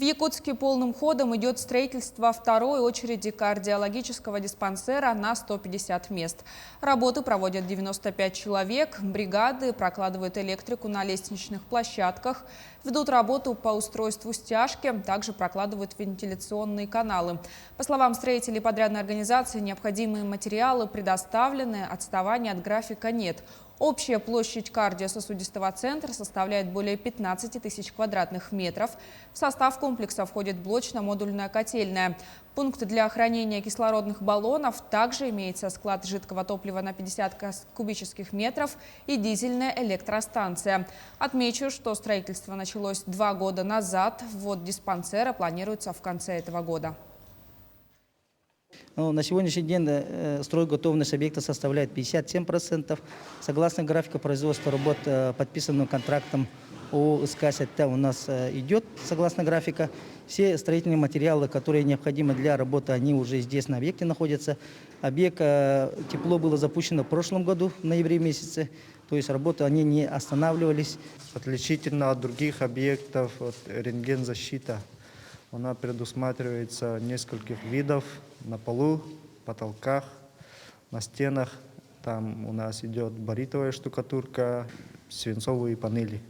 В Якутске полным ходом идет строительство второй очереди кардиологического диспансера на 150 мест. Работы проводят 95 человек. Бригады прокладывают электрику на лестничных площадках, ведут работу по устройству стяжки, также прокладывают вентиляционные каналы. По словам строителей подрядной организации, необходимые материалы предоставлены, отставания от графика нет. Общая площадь кардиососудистого центра составляет более 15 тысяч квадратных метров. В состав комплекса входит блочно-модульная котельная. Пункт для хранения кислородных баллонов. Также имеется склад жидкого топлива на 50 кубических метров и дизельная электростанция. Отмечу, что строительство началось 2 года назад. Ввод диспансера планируется в конце этого года. На сегодняшний день стройготовность объекта составляет 57%. Согласно графику производства работ, подписанным контрактом ООО «СК-СТ» у нас идет согласно графика. Все строительные материалы, которые необходимы для работы, они уже здесь на объекте находятся. Объект тепло было запущено в прошлом году, в ноябре месяце. То есть работы они не останавливались. Отличительно от других объектов, рентгензащита. Она предусматривается нескольких видов на полу, потолках, на стенах. Там у нас идет баритовая штукатурка, свинцовые панели.